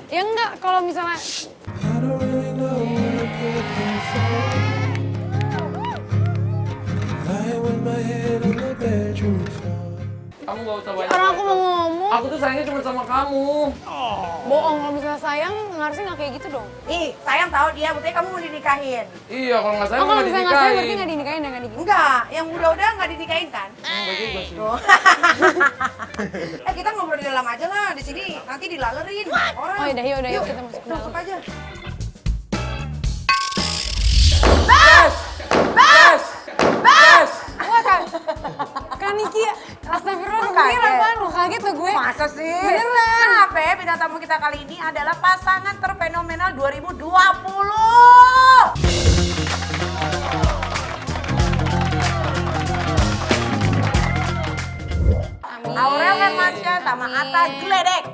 Ya enggak, kalau misalnya Kamu gak usah banyak. orang aku mau ngomong, Aku tuh sayangnya cuma sama kamu. bohong. Kalau misalnya sayang, harusnya nggak kayak gitu dong. Ih, sayang tahu dia, buktinya kamu mau dinikahin. Iya, kalau nggak sayang Oh, kalau nggak misalnya nggak sayang, berarti dinikahin. nggak dinikahin ya, nggak dinikahin. Enggak, yang udah-udah nggak dinikahin kan? Enggak juga sih. Tuh. Kita ngobrol di dalam aja lah, di sini nanti dilalerin orang. Oh yaudah, yuk kita masuk ke dalam. Masuk aja. Bes! Bes! Bes! Wah kan Niki, astagfirullah, Lu gue kira kaget. apaan? Lu kaget tuh gue. Masa sih? Beneran. Kenapa ya bintang tamu kita kali ini adalah pasangan terfenomenal 2020. Amin. Aurel Hermansyah sama Amin. Atta Gledek.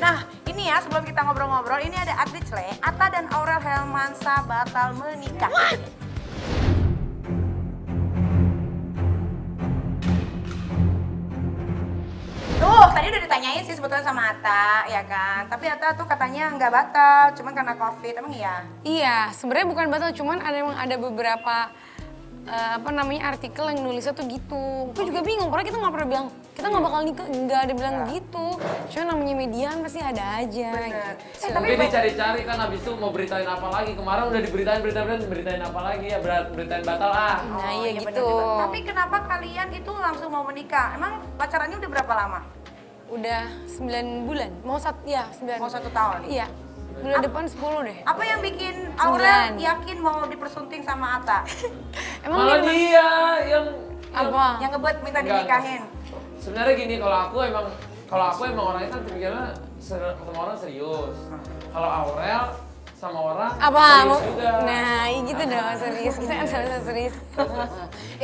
Nah, ini ya sebelum kita ngobrol-ngobrol, ini ada update Le. Atta dan Aurel Hermansyah batal menikah. Tuh, tadi udah ditanyain sih sebetulnya sama Atta, ya kan? Tapi Atta tuh katanya nggak batal, cuman karena COVID, emang iya? Iya, sebenarnya bukan batal, cuman emang ada beberapa artikel yang nulisnya tuh gitu. Gue juga bingung, karena kita nggak pernah bilang kita nggak bakal nikah, nggak ada bilang gitu. Cuma namanya median pasti ada aja. Bener. Gitu. Tapi Mungkin dicari-cari kan habis itu mau beritain apa lagi. Kemarin udah beritain apa lagi ya, beritain batal ah. Nah iya bener gitu. juga. Tapi kenapa kalian itu langsung mau menikah? Emang pacarannya udah berapa lama? Udah 9 bulan, mau 9. Mau 1 tahun? Iya, bulan depan 10 deh. Apa yang bikin Aurel 9. yakin mau dipersunting sama Atta? Emang Malah dia dia yang apa? Yang ngebuat minta Enggak. dinikahin? Sebenarnya gini, kalau aku emang orangnya kan tipikalnya sama orang serius. Kalau Aurel sama orang Apa? serius juga. Nah, iya gitu dong, serius. Kita kan sama serius.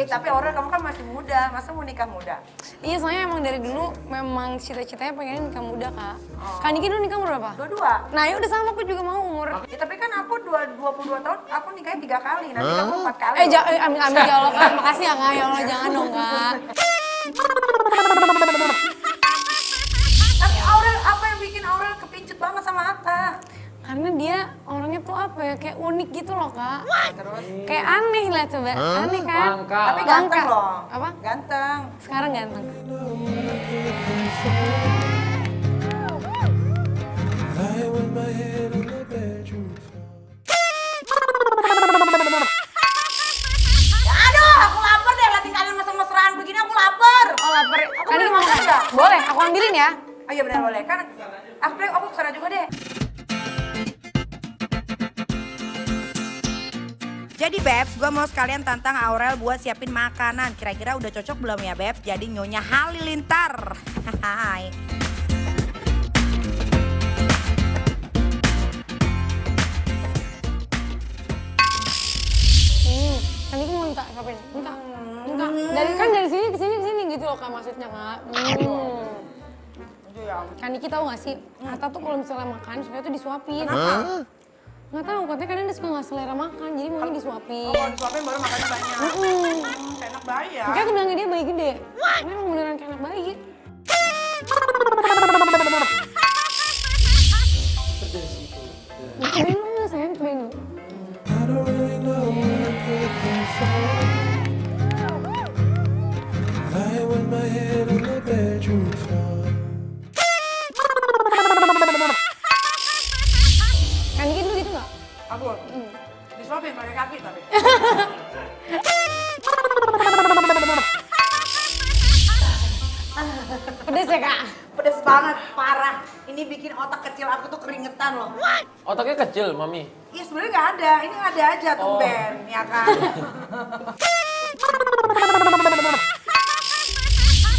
Tapi Aurel kamu kan masih muda, masa mau nikah muda? Iya, soalnya emang dari dulu memang cita-citanya pengen nikah muda, Kak. Kak Niki dulu nikah umur berapa? Dua-dua? Nah, ya udah sama, aku juga mau umur. Ya, tapi kan aku 22 tahun, aku nikahnya 3 kali, nanti kamu 4 kali. Amin, amin ya Allah, Kak. Makasih ya, Kak. Ya Allah, jangan dong, Kak. Tapi Aurel, apa yang bikin Aurel kepincut banget sama Atta? Karena dia orangnya tuh apa ya, kayak unik gitu loh, Kak. Terus? Kayak aneh lah coba. Aneh kan? Langka. Tapi Langka. ganteng loh. Apa? Ganteng. Sekarang ganteng. Aduh, aku lapar deh liatin kalian mesra-mesraan begini, aku lapar. Oh, lapar. Aku Kak Niki boleh mau makan makan? nggak? Boleh, aku ambilin ya. Oh iya benar boleh, kan aku kesana juga deh. Jadi Bebs, gue mau sekalian tantang Aurel buat siapin makanan. Kira-kira udah cocok belum ya Bebs? Jadi Nyonya Halilintar. Hai. Kak Niki mau minta suapin? Minta. Dari sini ke sini gitu loh, Kak, maksudnya, Kak. Kak Niki tahu gak sih, Atta tuh kalau misalnya makan suka tuh disuapin. Kenapa? Nggak tahu, katanya kadang dia suka nggak selera makan, jadi maunya disuapin. Kalau disuapin baru makannya banyak. Enak bayi ya. Makanya aku bilang ke dia bayi gede. Karena emang beneran kayak anak bayi. Cobain dulu nggak sayang, cobain dulu. Kan dikit dulu gitu nggak? Aku disuapin pakai kaki tapi. Pedes ya, Kak? Pedes banget, parah. Ini bikin otak kecil aku tuh keringetan loh. Otaknya kecil, Mami. Iya sebenarnya nggak ada, ini ada aja tumben, ya kan?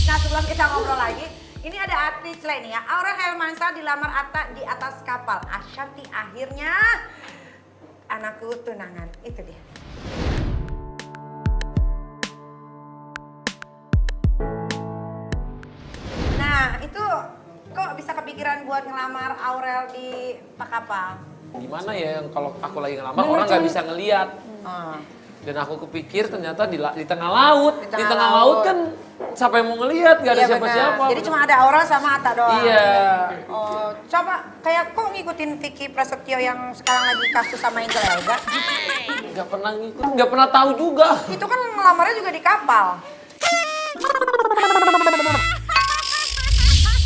Nah sebelum kita ngobrol lagi, ini ada artis lain nih ya. Aurel Hermansyah dilamar Atta di atas kapal. Ashanti akhirnya anakku tunangan, itu dia. Nah itu kok bisa kepikiran buat ngelamar Aurel di Pak Kapal? Gimana ya yang kalau aku lagi ngelamar orang nggak bisa ngeliat. Dan aku kepikir ternyata di tengah laut. Di Di tengah tengah laut. laut kan siapa yang mau ngelihat, gak ada Iya, siapa-siapa. benar. Jadi cuma ada Aurel sama Atta doang. Iya. Oh, coba kayak kok ngikutin Vicky Prasetyo yang sekarang lagi kasus sama Angel Elga? Gak pernah ngikut, gak pernah tahu juga. Itu kan ngelamarnya juga di kapal.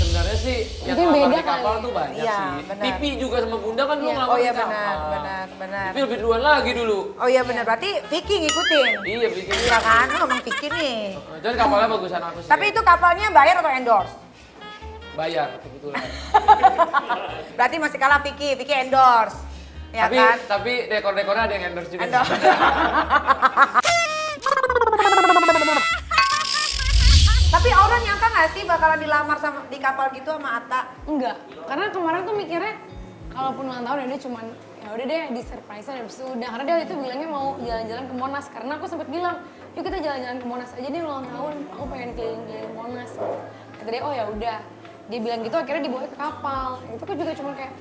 Sebenarnya sih yang Mungkin ngelamar beda di kapal kali. tuh banyak Iya, sih. benar. Pipi juga sama Bunda kan dulu Iya. ngelamar Oh iya di kapal. benar. Pipi lebih duluan lagi dulu. Oh iya benar, berarti Vicky ngikutin. Iya, bikin. Iya kan, lu ngomong Vicky nih. Jadi kapalnya bagusan aku sih. Tapi itu kapalnya bayar atau endorse? bayar kebetulan. Berarti masih kalah Vicky endorse. Ya tapi kan? tapi dekor-dekornya ada yang endorse juga. Endorse. Tapi Aura nyangka gak sih bakalan dilamar sama di kapal gitu sama Atta? Enggak, karena kemarin tuh mikirnya kalaupun ulang tahun ya dia cuman ya udah deh di surprise habis itu udah, karena dia waktu itu bilangnya mau jalan-jalan ke Monas karena aku sempat bilang yuk kita jalan-jalan ke Monas aja deh ulang tahun, aku pengen keliling-keliling Monas. Kata dia oh ya udah, dia bilang gitu akhirnya dibawa ke kapal. Itu aku juga cuman kayak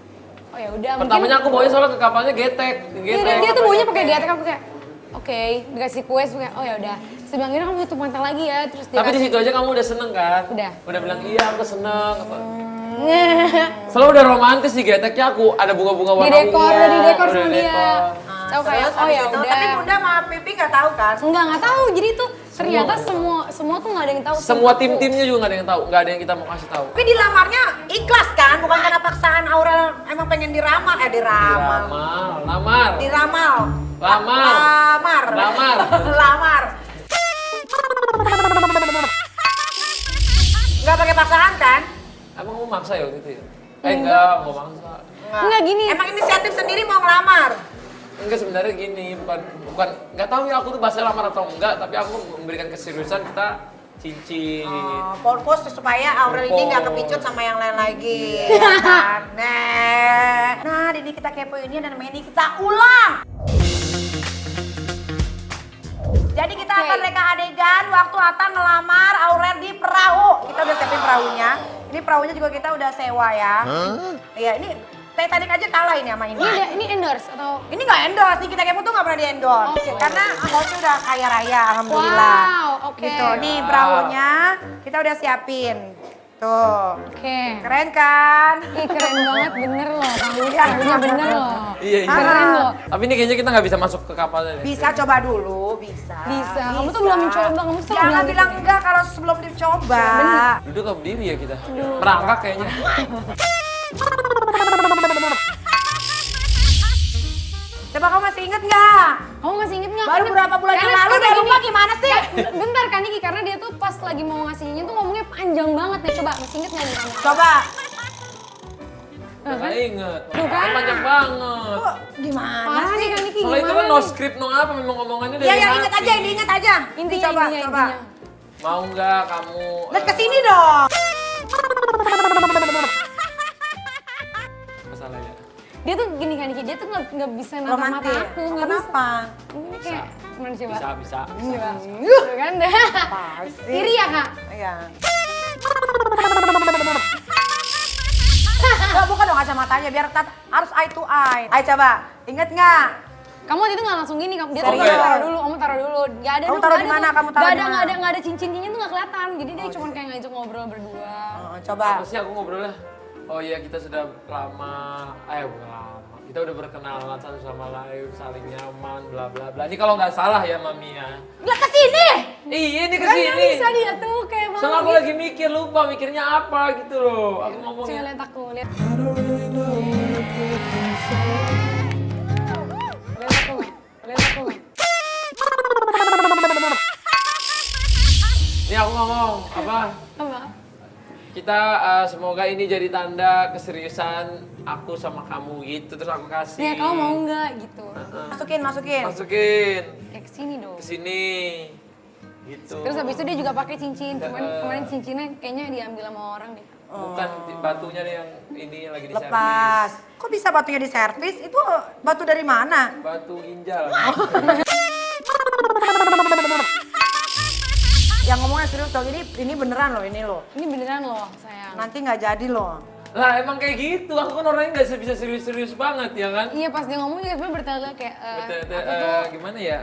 oh ya udah. Pertamanya aku bawanya soalnya ke kapalnya getek. Iya, dia tuh baunya pakai getek, aku kayak oke, dikasih kue, kayak oh ya udah. Sebilang ini kamu tutup mata lagi ya, terus dia Tapi di kasih- situ aja kamu udah seneng kan? Udah. Udah bilang iya aku seneng. Selalu udah romantis di geteknya aku, ada bunga-bunga warna Di dekor, ungu. udah di dekor Udah sama di dia. dekor. Tahu kayak Terus oh habis ya itu, udah. Tapi Bunda sama Pipi nggak tahu kan? Enggak tahu. Jadi tuh ternyata semua tuh nggak ada yang tahu. Semua Aku. tim-timnya juga nggak ada yang tahu, nggak ada yang kita mau kasih tahu. Tapi dilamarnya ikhlas kan? Bukan karena paksaan Aurel emang pengen diramal. Diramal. Lamar. Diramal. Lamar. Lamar. Lamar. Lamar. Nggak pakai paksaan kan? Emang mau maksa ya waktu itu ya? Enggak, mau maksa. Enggak gini. Emang inisiatif sendiri mau ngelamar? Enggak sebenarnya gini, bukan nggak tahu ya aku tuh bahasa lamar atau enggak, tapi aku memberikan keseriusan kita cincin. Oh, purpose supaya Aurel ini nggak Purpose. kepicut sama yang lain lagi. Ya kan? Nah, ini kita kepo ini dan namanya ini kita ulang. Jadi kita akan reka adegan waktu Atta ngelamar Aurel di perahu. Kita udah siapin perahunya. Ini perahunya juga kita udah sewa ya. Iya, ini Titanic aja kalah ini sama ini. Ini endorse atau Ini nggak endorse, nih kita kepo tuh nggak pernah di endorse. Oke. Karena bosnya udah kaya raya, alhamdulillah. Wow, oke. Gitu, nih perahunya kita udah siapin. Tuh, oke. keren kan? Ih keren banget bener loh. Tahunya bener loh. Iya, iya. Keren loh. Tapi ini kayaknya kita nggak bisa masuk ke kapalnya deh. Bisa coba dulu, bisa. Bisa. Kamu tuh belum mencoba, kamu tuh Jangan bilang bilang gitu. enggak kalau sebelum dicoba. Duduk ke berdiri ya kita. Merangkak kayaknya. Coba kamu masih inget nggak? Kamu masih inget nggak? Baru berapa bulan yang lalu udah lupa gimana sih? Bentar kan Niki, karena dia tuh pas lagi mau ngasihnya tuh ngomongnya panjang banget nih. Coba masih inget nggak nih kamu? Coba. Nggak inget. Tuh kan? Panjang banget. Kok gimana Parah nih sih? kan Niki, Soalnya itu kan gimana no nih? script no apa, memang ngomongannya dari Ya, ya hati. inget aja, diinget aja. Intinya, coba, intinya, coba. intinya. Mau nggak kamu? Lihat ke sini dong. Masalahnya. Dia tuh gini kan Niki, dia tuh nggak bisa natap mata Romantis. aku. Nggak bisa. Kenapa? Ini kayak gimana coba? Bisa. Coba. Tuh kan dah. Pasti. Iri ya kak? Iya. Nggak, bukan dong kacamatanya, biar harus eye to eye. Ayo coba, inget nggak? Kamu waktu itu nggak langsung gini, dia tuh Serius? taruh dulu, kamu taruh dulu. Gak ada Kamu dulu, taruh nggak di ada mana? tuh. Kamu taruh Nggak di ada, mana? nggak ada cincin-cincinnya tuh nggak kelihatan. Jadi dia cuma kayak ngajak ngobrol berdua. Coba. Apa sih aku ngobrolnya? Oh iya kita sudah lama, bukan lama. Kita udah berkenalan satu sama lain, saling nyaman, bla bla bla. Ini kalau nggak salah ya Mami ya. Lihat ke sini. Iya ini Kan nggak kesini. bisa dia tuh kayak mau. Soalnya aku lagi mikir lupa mikirnya apa gitu loh. Aku Coba ngomongnya. lihat aku, lihat. Lihat aku, lihat aku. Ini aku ngomong apa? Apa? Kita semoga ini jadi tanda keseriusan aku sama kamu gitu. Terus aku kasih. Ya kamu mau nggak gitu? Masukin. Masukin Ya kesini dong. ke sini. Gitu. Terus habis itu dia juga pakai cincin, cuman kemarin cincinnya kayaknya diambil sama orang deh. Bukan batunya nih yang ini lagi di Lepas. servis. Kok bisa batunya di servis? Itu batu dari mana? Batu ginjal. Yang ngomongnya serius dong, ini beneran loh, ini loh. Ini beneran loh sayang. Nanti nggak jadi loh. Lah emang kayak gitu, aku kan orangnya nggak bisa serius-serius banget ya kan. Iya pas dia ngomong juga sebenarnya bertele kayak Gimana ya?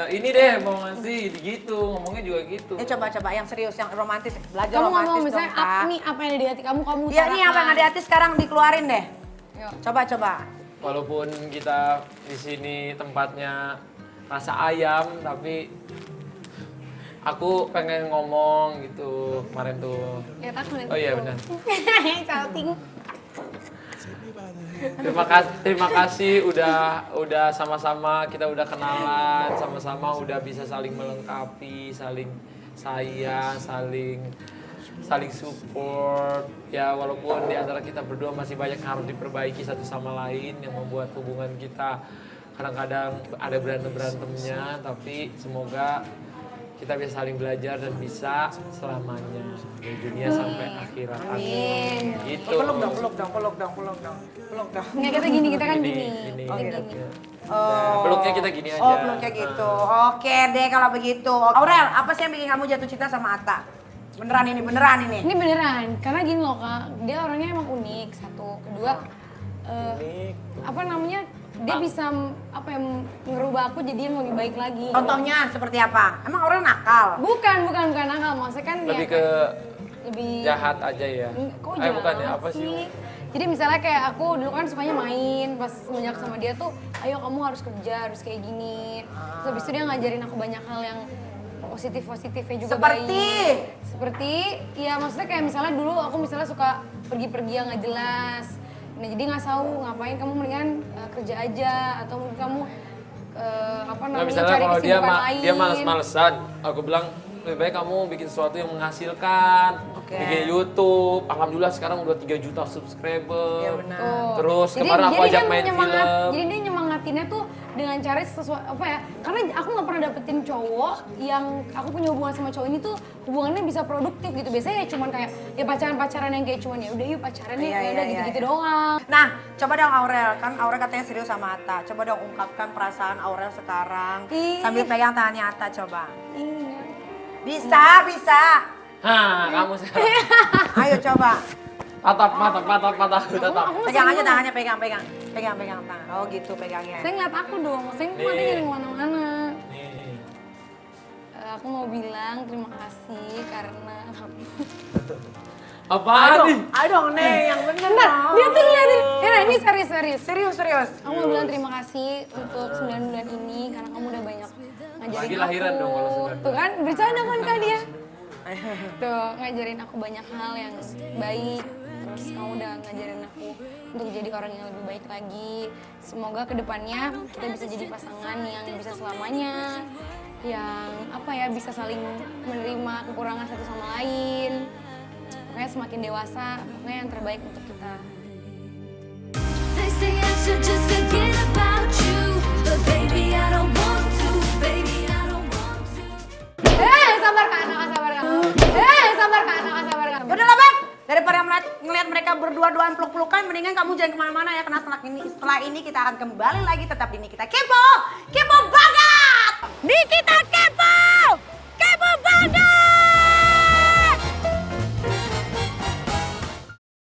Ini deh mau ngasih gitu, ngomongnya juga gitu. Coba yang serius, yang romantis, belajar kamu romantis ngomong dong, misalnya Kak. nih apa yang ada di hati kamu Iya nih utarakan. apa yang ada di hati sekarang dikeluarin deh. Yuk. Coba. Walaupun kita di sini tempatnya rasa ayam, tapi aku pengen ngomong gitu kemarin tuh. Ya takut. Oh iya benar. Shouting. Terima kasih udah sama-sama kita udah kenalan, sama-sama udah bisa saling melengkapi, saling sayang, saling support. Ya walaupun di antara kita berdua masih banyak yang harus diperbaiki satu sama lain yang membuat hubungan kita kadang-kadang ada berantem-berantemnya, tapi semoga kita bisa saling belajar dan bisa selamanya dari dunia sampai akhirat. Amin. Gitu. Peluk dong. Nggak kita gini, kita kan gini. Gini. Oh, gitu. Ya. Nah, peluknya kita gini aja. Oh, peluknya gitu. Oke deh kalau begitu. Aurel, apa sih yang bikin kamu jatuh cinta sama Atta? Beneran ini. Ini beneran, karena gini loh Kak, dia orangnya emang unik, satu. Kedua, apa namanya, dia bisa ngerubah aku jadi yang lebih baik lagi. Contohnya seperti apa? Emang Aurel nakal? Bukan nakal, maksudnya kan Lebih ya, ke lebih jahat aja ya. Kok Bukan ya, jahat apa sih? Jadi misalnya kayak aku dulu kan sukanya main, pas semenjak sama dia tuh, ayo kamu harus kerja, harus kayak gini. Terus habis itu dia ngajarin aku banyak hal yang positifnya juga Seperti, ya maksudnya kayak misalnya dulu aku misalnya suka pergi-pergi yang nggak jelas. Nah jadi nggak tahu ngapain, kamu mendingan kerja aja atau mungkin kamu Nah, misalnya cari kalau kesibukan lain. dia males-malesan, aku bilang lebih baik kamu bikin sesuatu yang menghasilkan, bikin YouTube. Alhamdulillah sekarang udah 3 juta subscriber. Iya benar. Terus kemarin aku ajak main film. Jadi dia nyemangatinnya tuh dengan cara sesuatu apa ya? Karena aku nggak pernah dapetin cowok yang aku punya hubungan sama cowok ini tuh hubungannya bisa produktif gitu. Biasanya ya cuman kayak ya pacaran yang kayak cuman ya udah yuk pacaran nih, ya udah gitu-gitu doang. Nah, coba dong Aurel, kan Aurel katanya serius sama Atta. Coba dong ungkapkan perasaan Aurel sekarang sambil pegang tangannya Atta coba. Iya. Bisa. Hah, kamu sekarang. Ayo coba. Tatap mata. Aku Pegang aja seneng. tangannya, pegang tangan. Oh gitu pegangnya. Saya ngeliat aku dong, saya Nih. matanya jadi kemana-mana. Nih. Aku mau bilang terima kasih karena Apaan nih? Ayo dong Nek, yang bener Bentar, dong. dia tuh ngeliatin. Ya nah, ini serius. Serius. Aku mau bilang terima kasih untuk 9 bulan ini karena kamu udah banyak ngajarin Lagi aku. lahiran dong kalau 9 bulan. Tuh kan, bercanda kan Kak dia. Tuh, ngajarin aku banyak hal yang baik. Terus kamu udah ngajarin aku untuk jadi orang yang lebih baik lagi. Semoga kedepannya kita bisa jadi pasangan yang bisa selamanya. Yang bisa saling menerima kekurangan satu sama lain. Pokoknya semakin dewasa, pokoknya yang terbaik untuk kita. They say I should just forget about you, but baby I don't want to, baby I don't want to. Sabar Kak. Sabar Kak. Udah lah Bang, daripada ngeliat mereka berdua-duaan peluk-pelukan, mendingan kamu jangan kemana-mana ya, karena setelah ini kita akan kembali lagi tetap di Nikita Kepo banget! Nikita Kepo!